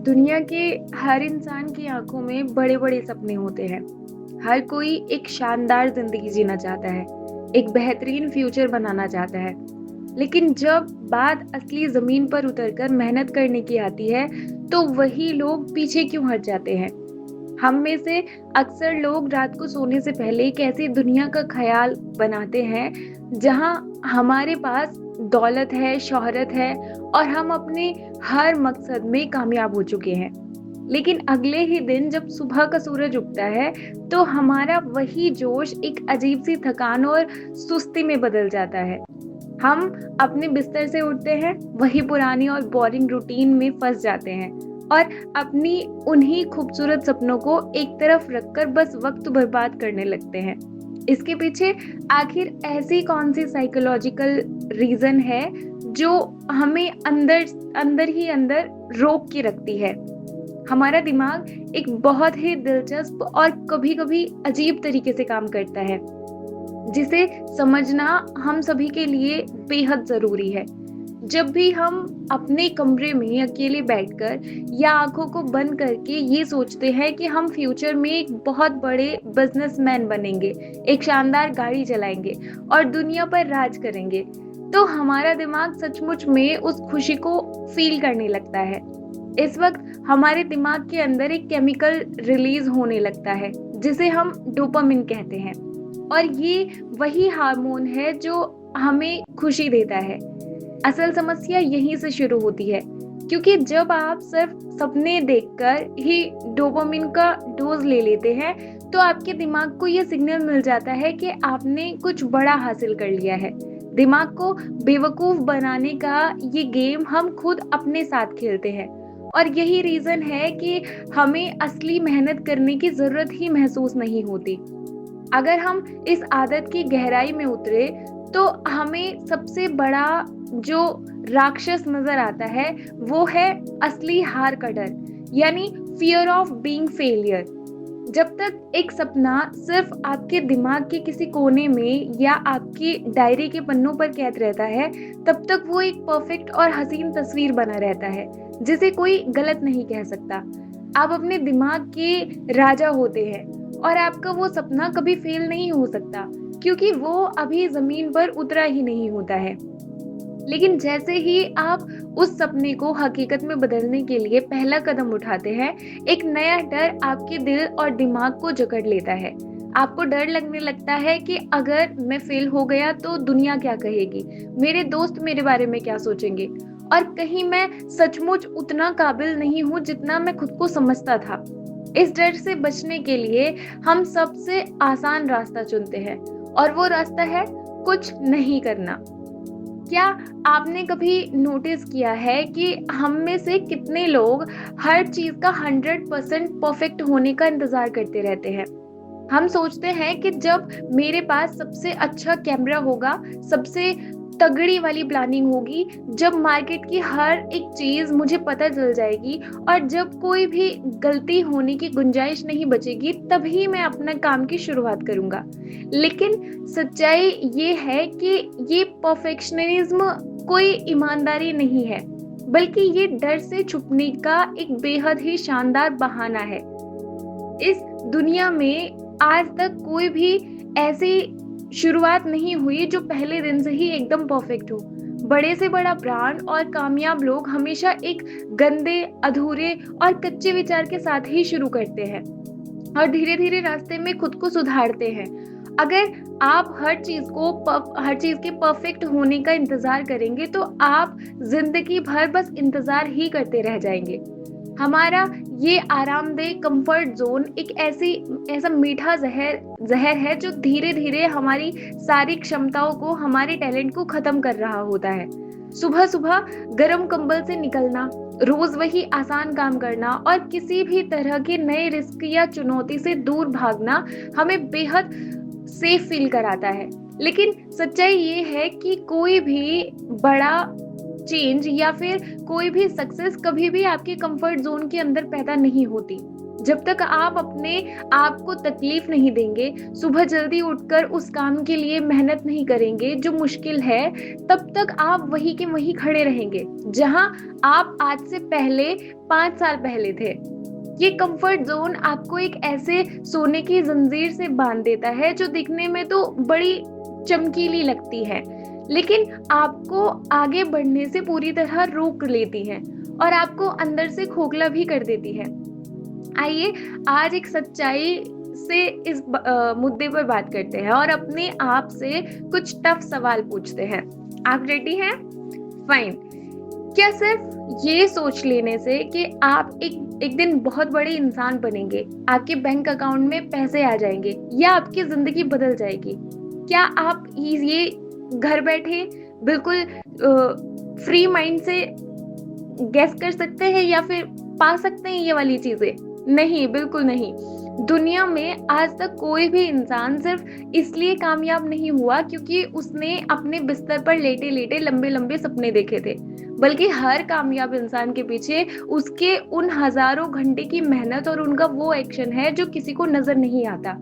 दुनिया के हर इंसान की आंखों में बड़े-बड़े सपने होते हैं। हर कोई एक शानदार ज़िंदगी जीना चाहता है, एक बेहतरीन फ्यूचर बनाना चाहता है। लेकिन जब बात असली ज़मीन पर उतरकर मेहनत करने की आती है, तो वही लोग पीछे क्यों हट जाते हैं? हम में से अक्सर लोग रात को सोने से पहले एक ऐसी दुनिया का ख़्याल बनाते हैं, जहाँ हमारे पास दौलत है, शोहरत है और हम अपने हर मकसद में कामयाब हो चुके हैं। लेकिन अगले ही दिन जब सुबह का सूरज उगता है, तो हमारा वही जोश एक अजीब-सी थकान और सुस्ती में बदल जाता है। हम अपने बिस्तर से उठते हैं, वही पुरानी और बोरिंग रूटीन में फँस जाते हैं और अपनी उन्हीं खूबसूरत सपनों को एक तरफ रखकर बस वक़्त बर्बाद करने लगते हैं। इसके पीछे आखिर ऐसी कौन-सी साइकोलॉजिकल रीज़न है, जो हमें अंदर अंदर ही अंदर रोक के रखती है? हमारा दिमाग एक बहुत ही दिलचस्प और कभी-कभी अजीब तरीके से काम करता है, जिसे समझना हम सभी के लिए बेहद ज़रूरी है। जब भी हम अपने कमरे में अकेले बैठकर या आँखों को बंद करके ये सोचते हैं कि हम फ्यूचर में एक बहुत बड़े बिज़नेसमैन बनेंगे, एक शानदार गाड़ी चलाएँगे और दुनिया पर राज करेंगे, तो हमारा दिमाग सचमुच में उस खुशी को फ़ील करने लगता है। इस वक़्त हमारे दिमाग के अंदर एक केमिकल रिलीज़ होने लगता है, जिसे हम डोपामाइन कहते हैं और ये वही हार्मोन है जो हमें खुशी देता है। असल समस्या यहीं से शुरू होती है, क्योंकि जब आप सिर्फ सपने देखकर ही डोपामाइन का डोज ले लेते हैं, तो आपके दिमाग को ये सिग्नल मिल जाता है कि आपने कुछ बड़ा हासिल कर लिया है। दिमाग को बेवकूफ़ बनाने का ये गेम हम खुद अपने साथ खेलते हैं और यही रीज़न है कि हमें असली मेहनत करने की ज़रूरत ही महसूस नहीं होती। अगर हम इस आदत की गहराई में उतरे, तो हमें सबसे बड़ा जो राक्षस नज़र आता है, वो है असली हार का डर, यानी फ़ियर ऑफ बीइंग फेलियर। जब तक एक सपना सिर्फ आपके दिमाग के किसी कोने में या आपकी डायरी के पन्नों पर कैद रहता है, तब तक वो एक परफेक्ट और हसीन तस्वीर बना रहता है, जिसे कोई गलत नहीं कह सकता। आप अपने दिमाग के राजा होते हैं और आपका वो सपना कभी फेल नहीं हो सकता, क्योंकि वो अभी ज़मीन पर उतरा ही नहीं होता है। लेकिन जैसे ही आप उस सपने को हकीकत में बदलने के लिए पहला कदम उठाते हैं, एक नया डर आपके दिल और दिमाग को जकड़ लेता है। आपको डर लगने लगता है कि अगर मैं फेल हो गया तो दुनिया क्या कहेगी? मेरे दोस्त मेरे बारे में क्या सोचेंगे? और कहीं मैं सचमुच उतना काबिल नहीं हूँ जितना मैं खुद को समझता था। इस डर से बचने के लिए हम सबसे आसान रास्ता चुनते हैं और वो रास्ता है कुछ नहीं करना। क्या आपने कभी नोटिस किया है कि हम में से कितने लोग हर चीज़ का 100% परफेक्ट होने का इंतज़ार करते रहते हैं? हम सोचते हैं कि जब मेरे पास सबसे अच्छा कैमरा होगा, सबसे तगड़ी वाली प्लानिंग होगी, जब मार्केट की हर एक चीज़ मुझे पता चल जाएगी और जब कोई भी गलती होने की गुंजाइश नहीं बचेगी, तभी मैं अपना काम की शुरुआत करूँगा। लेकिन सच्चाई ये है कि ये परफेक्शनिज़्म कोई ईमानदारी नहीं है, बल्कि ये डर से छुपने का एक बेहद ही शानदार बहाना है। इस दुनिया में आज तक कोई भी ऐसी शुरुआत नहीं हुई जो पहले दिन से ही एकदम परफेक्ट हो। बड़े से बड़ा ब्रांड और कामयाब लोग हमेशा एक गंदे, अधूरे और कच्चे विचार के साथ ही शुरू करते हैं और धीरे-धीरे रास्ते में खुद को सुधारते हैं। अगर आप हर चीज़ के परफेक्ट होने का इंतज़ार करेंगे, तो आप ज़िंदगी भर बस इंतज़ार ही करते रह जाएँगे। हमारा ये आरामदेह कंफर्ट ज़ोन एक ऐसा मीठा ज़हर है जो धीरे-धीरे हमारी सारी क्षमताओं को, हमारे टैलेंट को ख़त्म कर रहा होता है। सुबह-सुबह गर्म कंबल से निकलना, रोज़ वही आसान काम करना और किसी भी तरह के नए रिस्क या चुनौती से दूर भागना हमें बेहद सेफ फ़ील कराता है। लेकिन सच्चाई ये है कि कोई भी बड़ा चेंज या फिर कोई भी सक्सेस कभी भी आपके कंफर्ट ज़ोन के अंदर पैदा नहीं होती। जब तक आप अपने आप को तकलीफ नहीं देंगे, सुबह जल्दी उठकर उस काम के लिए मेहनत नहीं करेंगे जो मुश्किल है, तब तक आप वहीं के वहीं खड़े रहेंगे, जहां आप आज से पहले 5 साल पहले थे। ये कंफर्ट ज़ोन आपको एक ऐसे सोने की ज़ंजीर से बांध देता है जो दिखने में तो बड़ी चमकीली लगती है, लेकिन आपको आगे बढ़ने से पूरी तरह रोक लेती है और आपको अंदर से खोखला भी कर देती है। आइए आज एक सच्चाई से इस मुद्दे पर बात करते हैं और अपने आप से कुछ टफ सवाल पूछते हैं। आप रेडी हैं? फाइन। क्या सिर्फ ये सोच लेने से कि आप एक दिन बहुत बड़े इंसान बनेंगे, आपके बैंक अकाउंट में पैसे आ जाएंगे या आपकी जिंदगी बदल जाएगी, क्या आप ये घर बैठे बिल्कुल फ्री माइंड से गेस कर सकते हैं या फिर पा सकते हैं ये वाली चीजें? नहीं, बिल्कुल नहीं। दुनिया में आज तक कोई भी इंसान सिर्फ इसलिए कामयाब नहीं हुआ क्योंकि उसने अपने बिस्तर पर लेटे लेटे लंबे लंबे सपने देखे थे, बल्कि हर कामयाब इंसान के पीछे उसके उन हजारों घंटे की मेहनत और उनका वो एक्शन है जो किसी को नजर नहीं आता।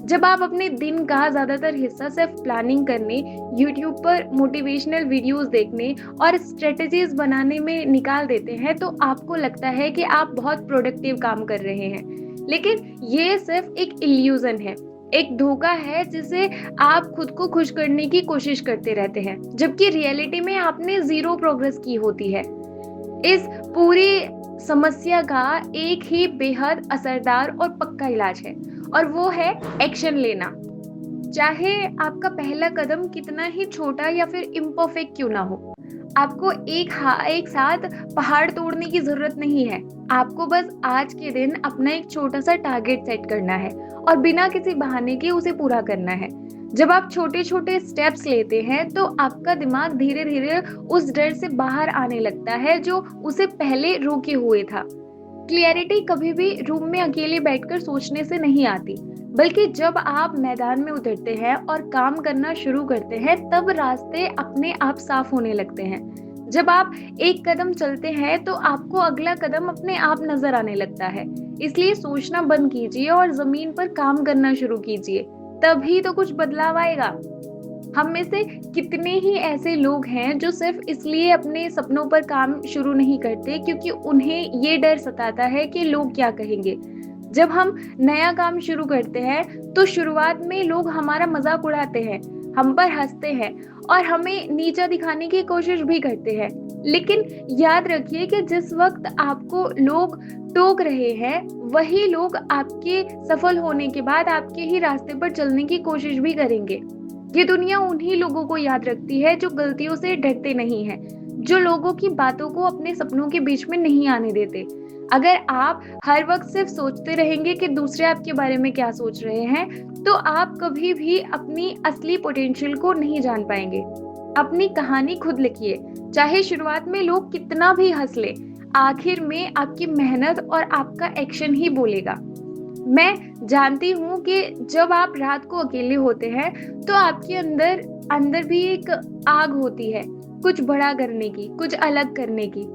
जब आप अपने दिन का ज्यादातर हिस्सा सिर्फ प्लानिंग करने, यूट्यूब पर मोटिवेशनल वीडियोस देखने और स्ट्रेटजीज बनाने में निकाल देते हैं, तो आपको लगता है कि आप बहुत प्रोडक्टिव काम कर रहे हैं, लेकिन ये सिर्फ एक इल्यूजन है, एक धोखा है जिसे आप खुद को खुश करने की कोशिश करते रहते हैं, जबकि रियलिटी में आपने जीरो प्रोग्रेस की होती है। इस पूरी समस्या का एक ही बेहद असरदार और पक्का इलाज है, और वो है एक्शन लेना। चाहे आपका पहला कदम कितना ही छोटा या फिर इम्परफेक्ट क्यों ना हो, आपको एक साथ पहाड़ तोड़ने की जरूरत नहीं है। आपको बस आज के दिन अपना एक छोटा सा टारगेट सेट करना है और बिना किसी बहाने के उसे पूरा करना है। जब आप छोटे छोटे स्टेप्स लेते हैं तो आपका दिमाग धीरे धीरे उस डर से बाहर आने लगता है जो उसे पहले रोके हुए था। क्लियरिटी कभी भी रूम में अकेले बैठकर सोचने से नहीं आती, बल्कि जब आप मैदान में उतरते हैं और काम करना शुरू करते हैं, तब रास्ते अपने आप साफ होने लगते हैं। जब आप एक कदम चलते हैं तो आपको अगला कदम अपने आप नजर आने लगता है। इसलिए सोचना बंद कीजिए और जमीन पर काम करना शुरू कीजिए, तभी तो कुछ बदलाव आएगा। हम में से कितने ही ऐसे लोग हैं जो सिर्फ इसलिए अपने सपनों पर काम शुरू नहीं करते क्योंकि उन्हें ये डर सताता है कि लोग क्या कहेंगे। जब हम नया काम शुरू करते हैं तो शुरुआत में लोग हमारा मजाक उड़ाते हैं, हम पर हंसते हैं और हमें नीचा दिखाने की कोशिश भी करते हैं। लेकिन याद रखिए कि जिस वक्त आपको लोग टोक रहे हैं, वही लोग आपके सफल होने के बाद आपके ही रास्ते पर चलने की कोशिश भी करेंगे। ये दुनिया उन्हीं लोगों को याद रखती है जो गलतियों से डरते नहीं हैं, जो लोगों की बातों को अपने सपनों के बीच में नहीं आने देते। अगर आप हर वक्त सिर्फ सोचते रहेंगे कि दूसरे आपके बारे में क्या सोच रहे हैं, तो आप कभी भी अपनी असली पोटेंशियल को नहीं जान पाएंगे। अपनी कहानी खुद लिखिए, चाहे शुरुआत में लोग कितना भी हंस ले, आखिर में आपकी मेहनत और आपका एक्शन ही बोलेगा। मैं जानती हूँ कि जब आप रात को अकेले होते हैं तो आपके अंदर भी एक आग होती है, कुछ बड़ा करने की, कुछ अलग करने की।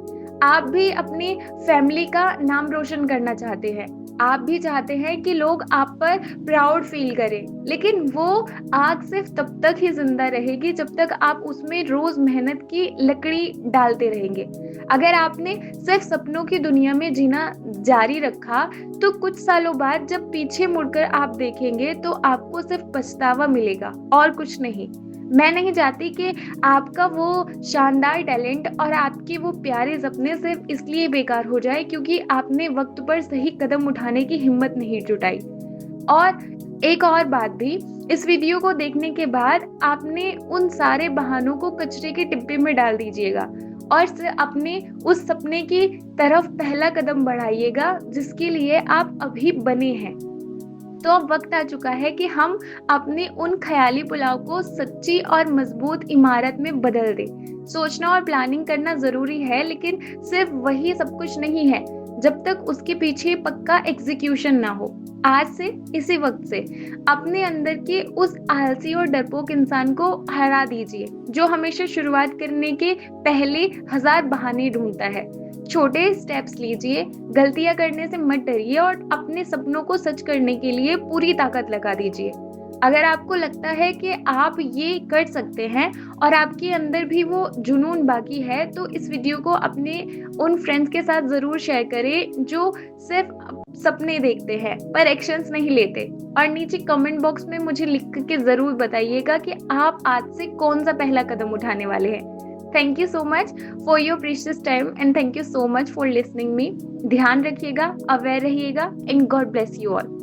आप भी अपनी फैमिली का नाम रोशन करना चाहते हैं, आप भी चाहते हैं कि लोग आप पर प्राउड फील करें, लेकिन वो आग सिर्फ तब तक ही जिंदा रहेगी जब तक आप उसमें रोज मेहनत की लकड़ी डालते रहेंगे। अगर आपने सिर्फ सपनों की दुनिया में जीना जारी रखा तो कुछ सालों बाद जब पीछे मुड़कर आप देखेंगे तो आपको सिर्फ पछतावा मिलेगा और कुछ नहीं। मैं नहीं चाहती कि आपका वो शानदार टैलेंट और आपके वो प्यारे सपने सिर्फ इसलिए बेकार हो जाए क्योंकि आपने वक्त पर सही कदम उठाने की हिम्मत नहीं जुटाई। और एक और बात भी, इस वीडियो को देखने के बाद आपने उन सारे बहानों को कचरे के डिब्बे में डाल दीजिएगा और अपने उस सपने की तरफ पहला कदम बढ़ाइएगा जिसके लिए आप अभी बने हैं। तो अब वक्त आ चुका है कि हम अपने उन ख्याली पुलाव को सच्ची और मजबूत इमारत में बदल दें। सोचना और प्लानिंग करना जरूरी है, लेकिन सिर्फ वही सब कुछ नहीं है। जब तक उसके पीछे पक्का एग्जीक्यूशन ना हो। आज से, इसी वक्त से अपने अंदर के उस आलसी और डरपोक इंसान को हरा दीजिए, जो हमेशा शुरुआत करने के पहले 1000 बहाने ढूंढता है। छोटे स्टेप्स लीजिए, गलतियां करने से मत डरिए और अपने सपनों को सच करने के लिए पूरी ताकत लगा दीजिए। अगर आपको लगता है कि आप ये कर सकते हैं और आपके अंदर भी वो जुनून बाकी है, तो इस वीडियो को अपने उन फ्रेंड्स के साथ ज़रूर शेयर करें जो सिर्फ सपने देखते हैं पर एक्शंस नहीं लेते। और नीचे कमेंट बॉक्स में मुझे लिख के ज़रूर बताइएगा कि आप आज से कौन सा पहला कदम उठाने वाले हैं। Thank you so much for your precious time and thank you so much for listening me. ध्यान रखिएगा, अवेयर रहिएगा and God bless you all.